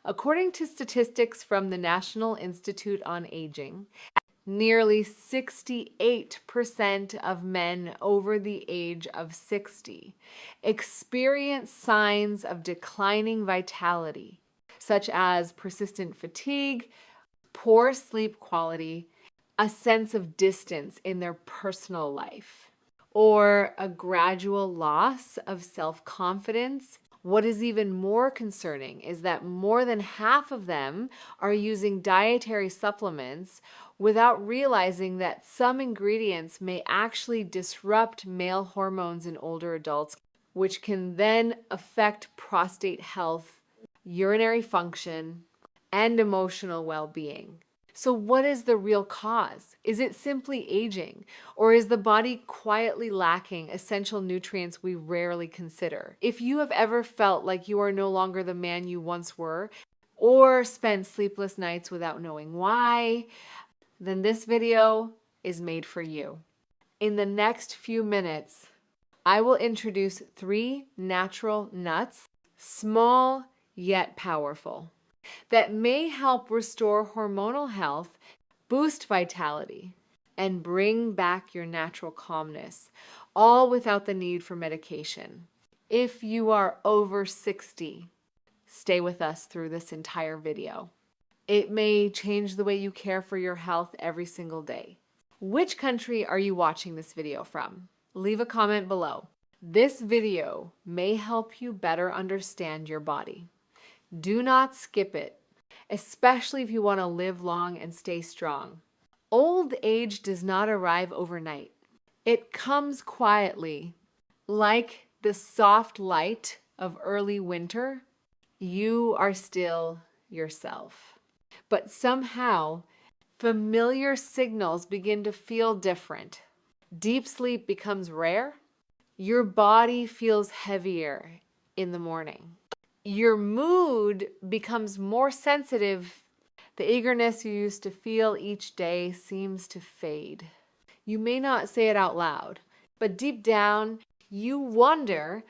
According to statistics from the National Institute on Aging, nearly 68% of men over the age of 60 experience signs of declining vitality, such as persistent fatigue, poor sleep quality, a sense of distance in their personal life, or a gradual loss of self-confidence. What is even more concerning is that more than half of them are using dietary supplements without realizing that some ingredients may actually disrupt male hormones in older adults, which can then affect prostate health, urinary function, and emotional well-being. So what is the real cause? Is it simply aging, or is the body quietly lacking essential nutrients we rarely consider? If you have ever felt like you are no longer the man you once were, or spent sleepless nights without knowing why, then this video is made for you. In the next few minutes, I will introduce 3 natural nuts, small yet powerful, that may help restore hormonal health, boost vitality, and bring back your natural calmness, all without the need for medication. If you are over 60, stay with us through this entire video. It may change the way you care for your health every single day. Which country are you watching this video from? Leave a comment below. This video may help you better understand your body. Do not skip it, especially if you want to live long and stay strong. Old age does not arrive overnight. It comes quietly, like the soft light of early winter. You are still yourself. But somehow, familiar signals begin to feel different. Deep sleep becomes rare. Your body feels heavier in the morning. Your mood becomes more sensitive. The eagerness you used to feel each day seems to fade. You may not say it out loud, but deep down, you wonder,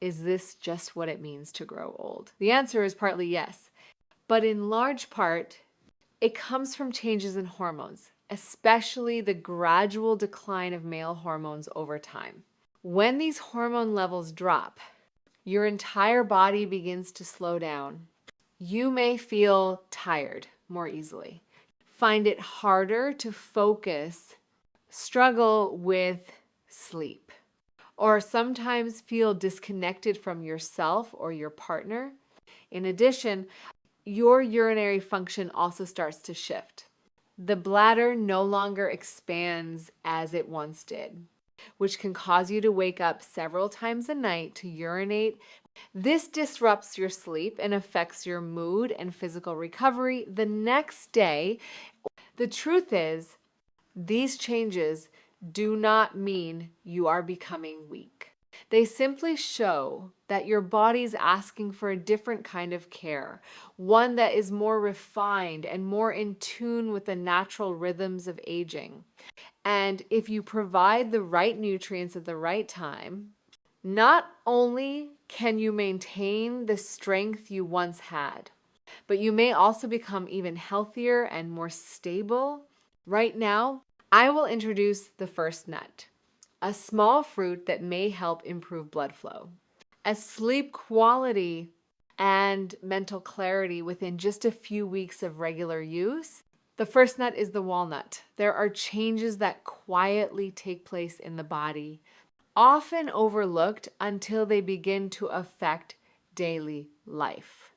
is this just what it means to grow old? The answer is partly yes, but in large part, it comes from changes in hormones, especially the gradual decline of male hormones over time. When these hormone levels drop, your entire body begins to slow down. You may feel tired more easily, find it harder to focus, struggle with sleep, or sometimes feel disconnected from yourself or your partner. In addition, your urinary function also starts to shift. The bladder no longer expands as it once did, which can cause you to wake up several times a night to urinate. This disrupts your sleep and affects your mood and physical recovery the next day. The truth is, these changes do not mean you are becoming weak. They simply show that your body's asking for a different kind of care, one that is more refined and more in tune with the natural rhythms of aging. And if you provide the right nutrients at the right time, not only can you maintain the strength you once had, but you may also become even healthier and more stable. Right now, I will introduce the first nut, a small fruit that may help improve blood flow, as sleep quality and mental clarity within just a few weeks of regular use. The first nut is the walnut. There are changes that quietly take place in the body, often overlooked until they begin to affect daily life.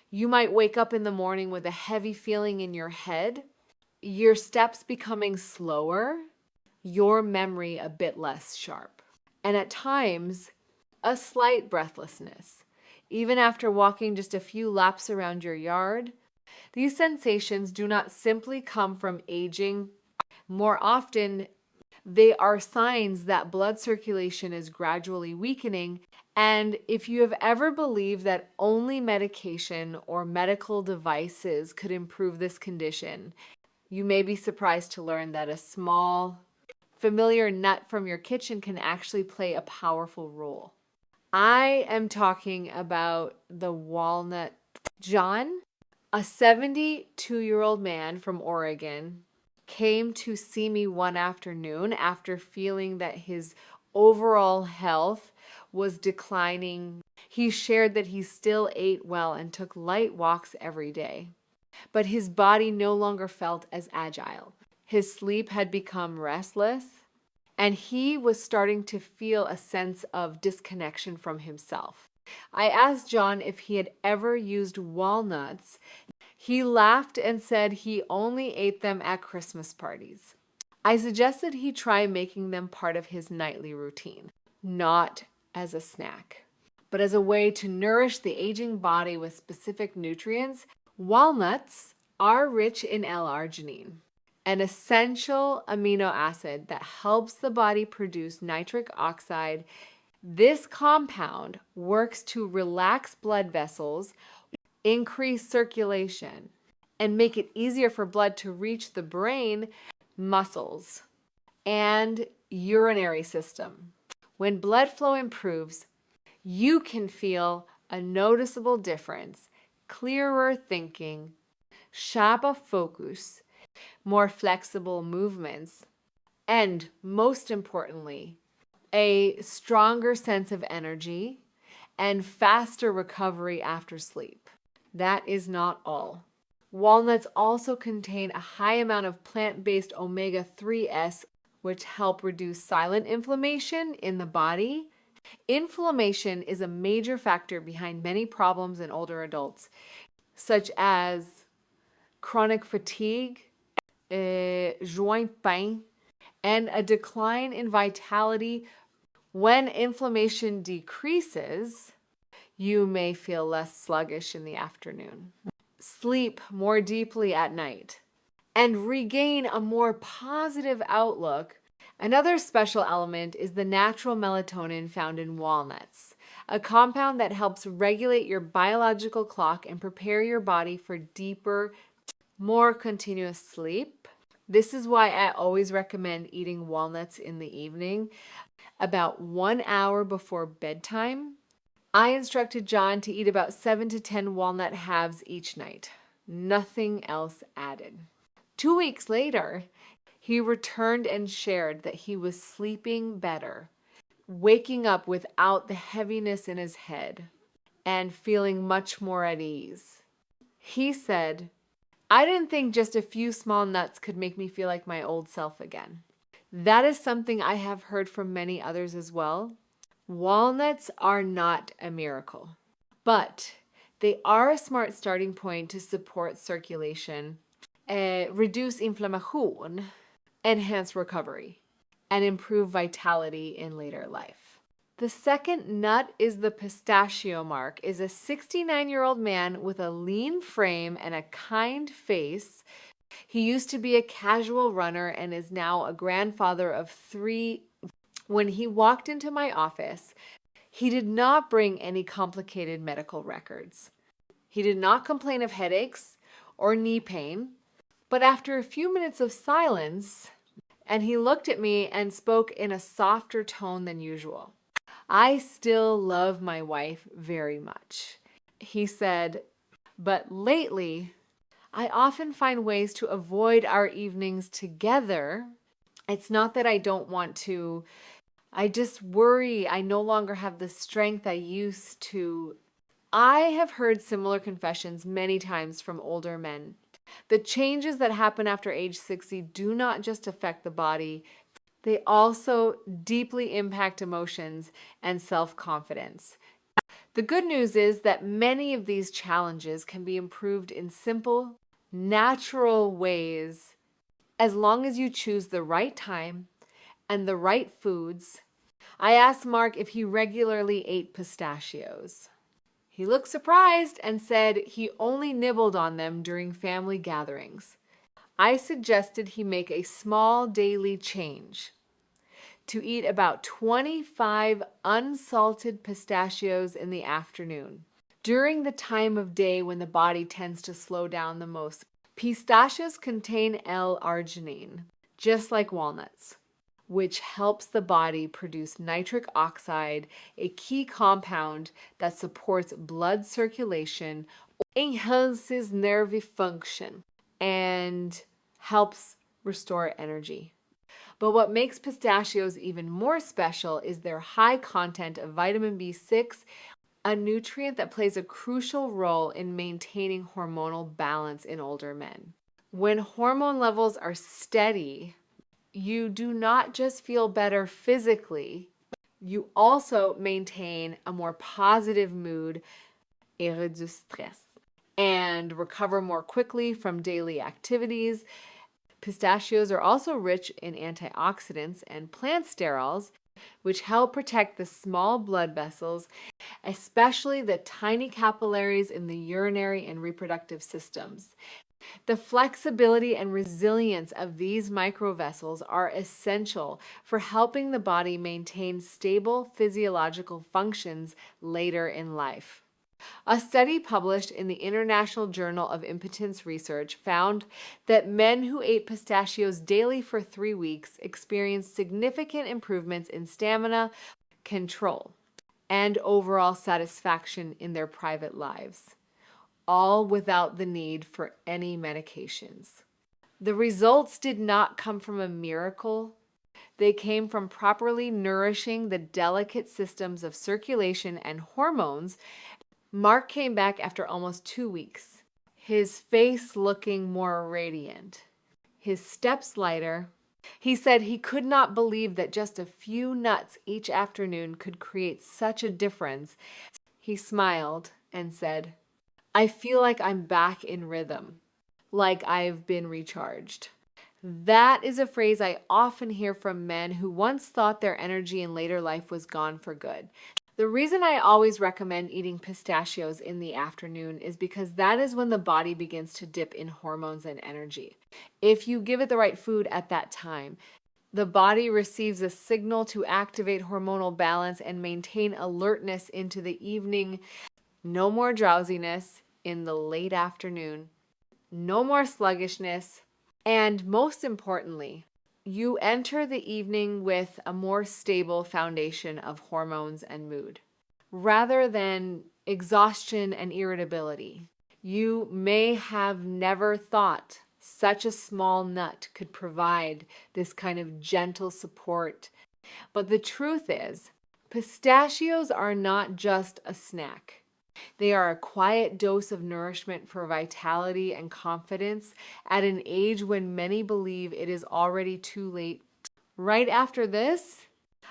You might wake up in the morning with a heavy feeling in your head, your steps becoming slower, your memory a bit less sharp, and at times, a slight breathlessness. Even after walking just a few laps around your yard, these sensations do not simply come from aging. More often, they are signs that blood circulation is gradually weakening. And if you have ever believed that only medication or medical devices could improve this condition, you may be surprised to learn that a small, familiar nut from your kitchen can actually play a powerful role. I am talking about the walnut. John A 72-year-old man from Oregon came to see me one afternoon after feeling that his overall health was declining. He shared that he still ate well and took light walks every day, but his body no longer felt as agile. His sleep had become restless, and he was starting to feel a sense of disconnection from himself. I asked John if he had ever used walnuts. He laughed and said he only ate them at Christmas parties. I suggested he try making them part of his nightly routine, not as a snack, but as a way to nourish the aging body with specific nutrients. Walnuts are rich in L-arginine, an essential amino acid that helps the body produce nitric oxide. This compound works to relax blood vessels, increase circulation, and make it easier for blood to reach the brain, muscles, and urinary system. When blood flow improves, you can feel a noticeable difference, clearer thinking, sharper focus, more flexible movements, and most importantly, a stronger sense of energy and faster recovery after sleep. That is not all. Walnuts also contain a high amount of plant-based omega-3s, which help reduce silent inflammation in the body. Inflammation is a major factor behind many problems in older adults, such as chronic fatigue, joint pain, and a decline in vitality. When inflammation decreases, you may feel less sluggish in the afternoon, sleep more deeply at night, and regain a more positive outlook. Another special element is the natural melatonin found in walnuts, a compound that helps regulate your biological clock and prepare your body for deeper, more continuous sleep. This is why I always recommend eating walnuts in the evening, about 1 hour before bedtime. I instructed John to eat about 7 to 10 walnut halves each night. Nothing else added. 2 weeks later, he returned and shared that he was sleeping better, waking up without the heaviness in his head, and feeling much more at ease. He said, "I didn't think just a few small nuts could make me feel like my old self again." That is something I have heard from many others as well. Walnuts are not a miracle, but they are a smart starting point to support circulation, reduce inflammation, enhance recovery, and improve vitality in later life. The second nut is the pistachio. Mark is a 69-year-old man with a lean frame and a kind face. He used to be a casual runner and is now a grandfather of 3. When he walked into my office, he did not bring any complicated medical records. He did not complain of headaches or knee pain, but after a few minutes of silence, and he looked at me and spoke in a softer tone than usual. "I still love my wife very much," he said, "but lately, I often find ways to avoid our evenings together. It's not that I don't want to. I just worry I no longer have the strength I used to." I have heard similar confessions many times from older men. The changes that happen after age 60 do not just affect the body, they also deeply impact emotions and self-confidence. The good news is that many of these challenges can be improved in simple, natural ways as long as you choose the right time and the right foods. I asked Mark if he regularly ate pistachios. He looked surprised and said he only nibbled on them during family gatherings. I suggested he make a small daily change to eat about 25 unsalted pistachios in the afternoon, during the time of day when the body tends to slow down the most. Pistachios contain L-arginine, just like walnuts, which helps the body produce nitric oxide, a key compound that supports blood circulation enhances nerve function and helps restore energy. But what makes pistachios even more special is their high content of vitamin B6, a nutrient that plays a crucial role in maintaining hormonal balance in older men. When hormone levels are steady, you do not just feel better physically, you also maintain a more positive mood et réduire stress and recover more quickly from daily activities. Pistachios are also rich in antioxidants and plant sterols, which help protect the small blood vessels, especially the tiny capillaries in the urinary and reproductive systems. The flexibility and resilience of these microvessels are essential for helping the body maintain stable physiological functions later in life. A study published in the International Journal of Impotence Research found that men who ate pistachios daily for 3 weeks experienced significant improvements in stamina, control, and overall satisfaction in their private lives, all without the need for any medications. The results did not come from a miracle. They came from properly nourishing the delicate systems of circulation and hormones. Mark came back after almost 2 weeks, his face looking more radiant, his steps lighter. He said he could not believe that just a few nuts each afternoon could create such a difference. He smiled and said, "I feel like I'm back in rhythm, like I've been recharged." That is a phrase I often hear from men who once thought their energy in later life was gone for good. The reason I always recommend eating pistachios in the afternoon is because that is when the body begins to dip in hormones and energy. If you give it the right food at that time, the body receives a signal to activate hormonal balance and maintain alertness into the evening. No more drowsiness in the late afternoon, no more sluggishness, and most importantly, you enter the evening with a more stable foundation of hormones and mood. Rather than exhaustion and irritability, you may have never thought such a small nut could provide this kind of gentle support. But the truth is, pistachios are not just a snack. They are a quiet dose of nourishment for vitality and confidence at an age when many believe it is already too late. Right after this,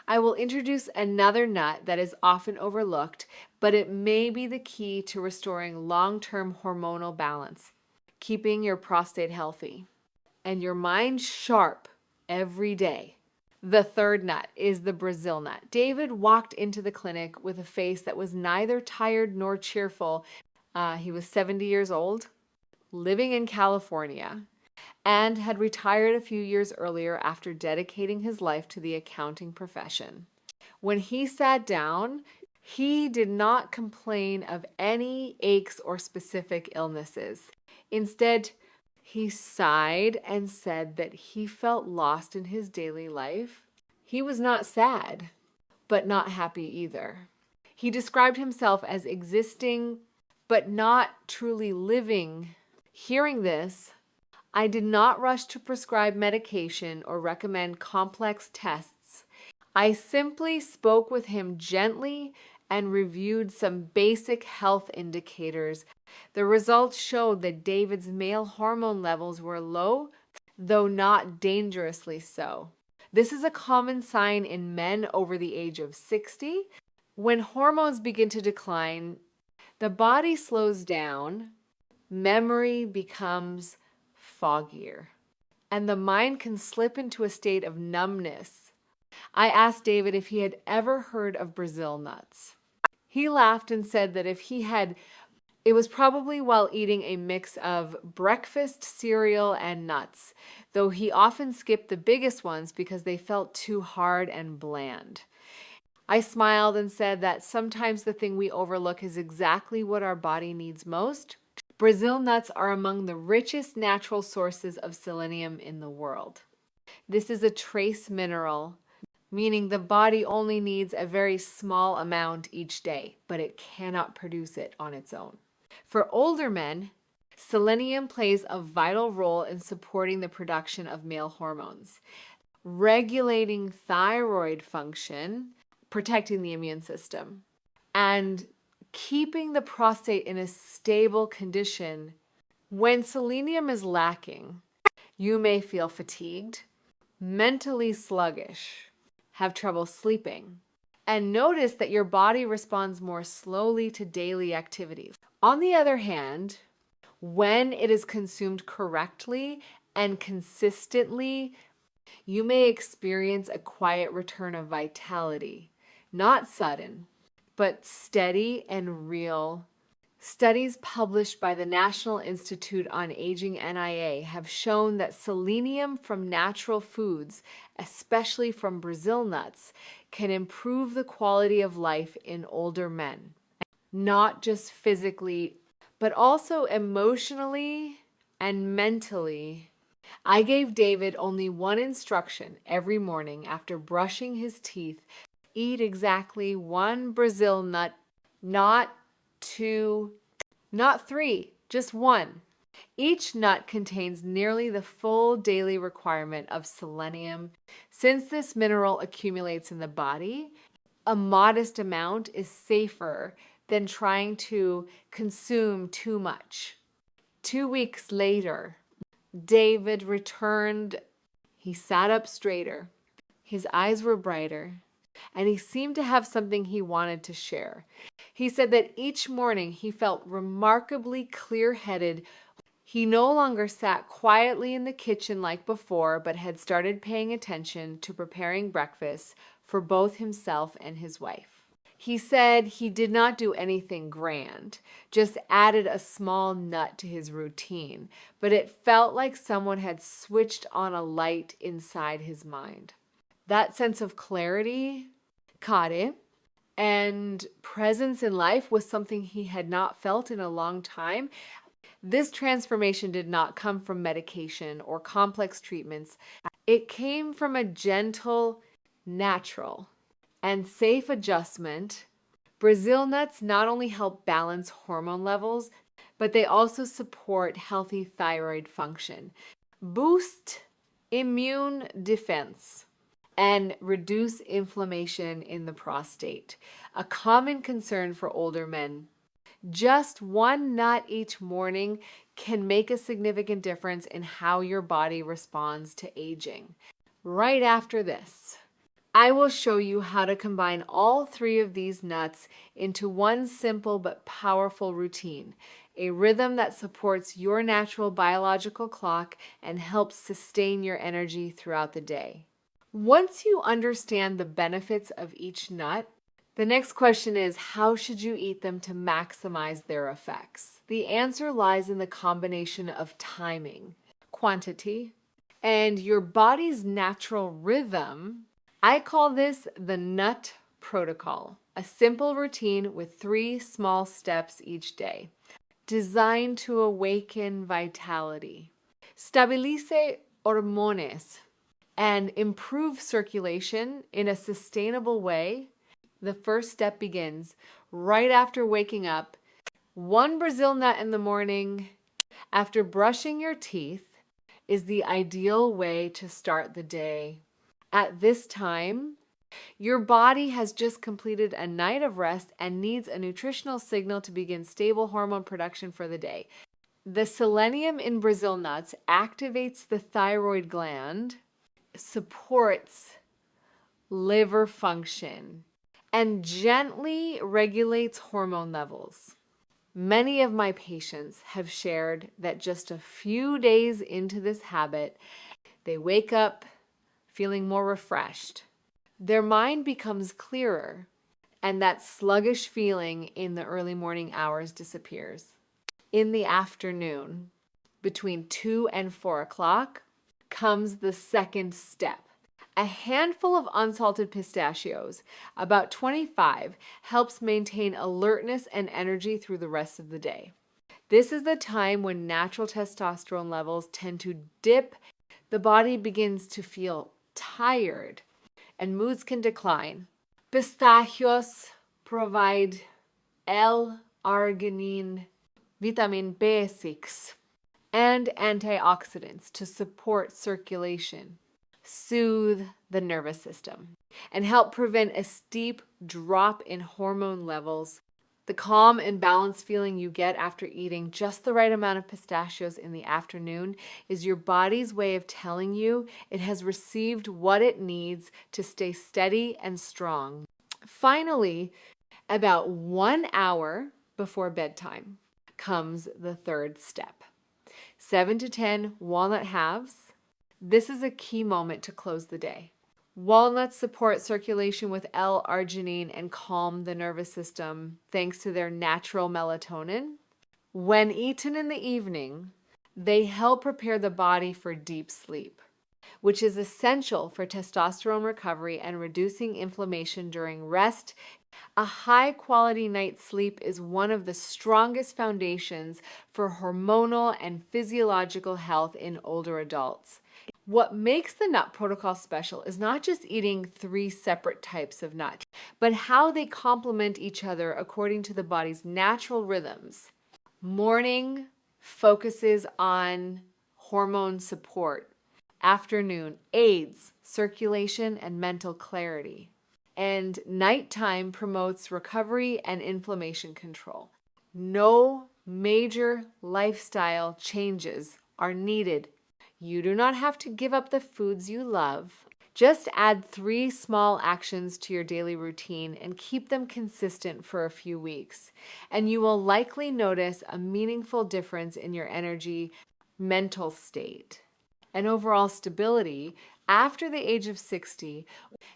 I will introduce another nut that is often overlooked, but it may be the key to restoring long-term hormonal balance, keeping your prostate healthy, and your mind sharp every day. The third nut is the Brazil nut. David walked into the clinic with a face that was neither tired nor cheerful. He was 70 years old, living in California, and had retired a few years earlier after dedicating his life to the accounting profession. When he sat down, he did not complain of any aches or specific illnesses. Instead, he sighed and said that he felt lost in his daily life. He was not sad, but not happy either. He described himself as existing, but not truly living. Hearing this, I did not rush to prescribe medication or recommend complex tests. I simply spoke with him gently and reviewed some basic health indicators. The results showed that David's male hormone levels were low, though not dangerously so. This is a common sign in men over the age of 60. When hormones begin to decline, the body slows down, memory becomes foggier, and the mind can slip into a state of numbness. I asked David if he had ever heard of Brazil nuts. He laughed and said that it was probably while eating a mix of breakfast cereal and nuts, though he often skipped the biggest ones because they felt too hard and bland. I smiled and said that sometimes the thing we overlook is exactly what our body needs most. Brazil nuts are among the richest natural sources of selenium in the world. This is a trace mineral, meaning the body only needs a very small amount each day, but it cannot produce it on its own. For older men, selenium plays a vital role in supporting the production of male hormones, regulating thyroid function, protecting the immune system, and keeping the prostate in a stable condition. When selenium is lacking, you may feel fatigued, mentally sluggish, have trouble sleeping, and notice that your body responds more slowly to daily activities. On the other hand, when it is consumed correctly and consistently, you may experience a quiet return of vitality, not sudden, but steady and real. Studies published by the National Institute on Aging NIA have shown that selenium from natural foods, especially from Brazil nuts, can improve the quality of life in older men, not just physically, but also emotionally and mentally. I gave David only one instruction every morning after brushing his teeth: eat exactly one Brazil nut, not two, not three, just one. Each nut contains nearly the full daily requirement of selenium. Since this mineral accumulates in the body, a modest amount is safer than trying to consume too much. 2 weeks later, David returned. He sat up straighter. His eyes were brighter, and he seemed to have something he wanted to share. He said that each morning he felt remarkably clear-headed. He no longer sat quietly in the kitchen like before, but had started paying attention to preparing breakfast for both himself and his wife. He said he did not do anything grand, just added a small nut to his routine, but it felt like someone had switched on a light inside his mind. That sense of clarity, care, and presence in life was something he had not felt in a long time. This transformation did not come from medication or complex treatments. It came from a gentle, natural, and safe adjustment. Brazil nuts not only help balance hormone levels, but they also support healthy thyroid function, boost immune defense, and reduce inflammation in the prostate, a common concern for older men. Just one nut each morning can make a significant difference in how your body responds to aging. Right after this, I will show you how to combine all 3 of these nuts into one simple but powerful routine, a rhythm that supports your natural biological clock and helps sustain your energy throughout the day. Once you understand the benefits of each nut, the next question is, how should you eat them to maximize their effects? The answer lies in the combination of timing, quantity, and your body's natural rhythm. I call this the nut protocol, a simple routine with 3 small steps each day, designed to awaken vitality, stabilice hormones, and improve circulation in a sustainable way. The first step begins right after waking up. 1 Brazil nut in the morning after brushing your teeth is the ideal way to start the day. At this time, your body has just completed a night of rest and needs a nutritional signal to begin stable hormone production for the day. The selenium in Brazil nuts activates the thyroid gland, supports liver function, and gently regulates hormone levels. Many of my patients have shared that just a few days into this habit, they wake up feeling more refreshed. Their mind becomes clearer, and that sluggish feeling in the early morning hours disappears. In the afternoon, between 2 and 4 o'clock, comes the second step. A handful of unsalted pistachios, about 25, helps maintain alertness and energy through the rest of the day. This is the time when natural testosterone levels tend to dip. The body begins to feel tired and moods can decline. Pistachios provide L-arginine, vitamin B6, and antioxidants to support circulation, soothe the nervous system, and help prevent a steep drop in hormone levels. The calm and balanced feeling you get after eating just the right amount of pistachios in the afternoon is your body's way of telling you it has received what it needs to stay steady and strong. Finally, about 1 hour before bedtime comes the third step. 7 to 10 walnut halves. This is a key moment to close the day. Walnuts support circulation with L-arginine and calm the nervous system thanks to their natural melatonin. When eaten in the evening, they help prepare the body for deep sleep, which is essential for testosterone recovery and reducing inflammation during rest. A high-quality night's sleep is one of the strongest foundations for hormonal and physiological health in older adults. What makes the nut protocol special is not just eating 3 separate types of nuts, but how they complement each other according to the body's natural rhythms. Morning focuses on hormone support. Afternoon aids circulation and mental clarity. And nighttime promotes recovery and inflammation control. No major lifestyle changes are needed. You do not have to give up the foods you love. Just add 3 small actions to your daily routine and keep them consistent for a few weeks. And you will likely notice a meaningful difference in your energy, mental state, and overall stability after the age of 60.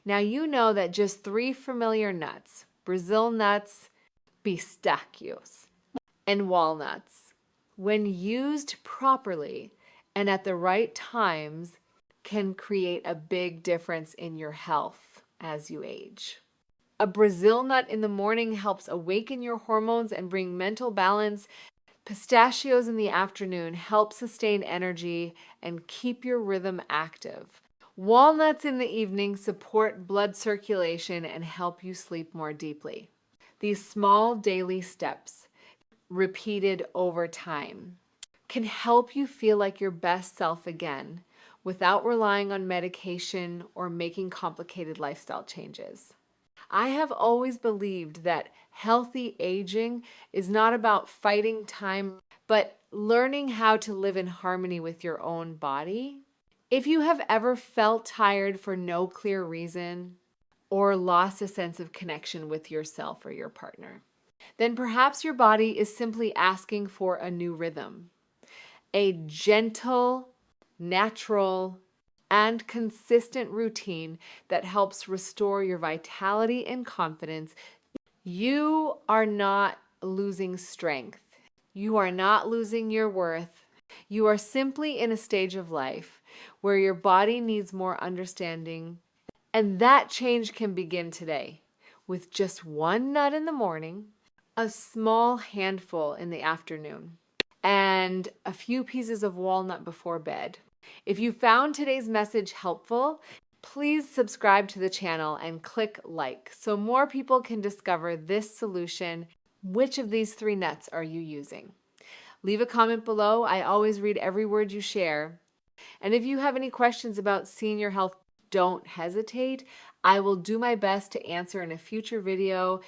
Now you know that just 3 familiar nuts, Brazil nuts, pistachios, and walnuts, when used properly and at the right times, can create a big difference in your health as you age. A Brazil nut in the morning helps awaken your hormones and bring mental balance. Pistachios in the afternoon help sustain energy and keep your rhythm active. Walnuts in the evening support blood circulation and help you sleep more deeply. These small daily steps, repeated over time, can help you feel like your best self again without relying on medication or making complicated lifestyle changes. I have always believed that healthy aging is not about fighting time, but learning how to live in harmony with your own body. If you have ever felt tired for no clear reason or lost a sense of connection with yourself or your partner, then perhaps your body is simply asking for a new rhythm. A gentle, natural, and consistent routine that helps restore your vitality and confidence. You are not losing strength. You are not losing your worth. You are simply in a stage of life where your body needs more understanding, and that change can begin today with just 1 nut in the morning, a small handful in the afternoon, and a few pieces of walnut before bed. If you found today's message helpful, please subscribe to the channel and click like so more people can discover this solution. Which of these 3 nuts are you using? Leave a comment below. I always read every word you share. And if you have any questions about senior health, don't hesitate. I will do my best to answer in a future video.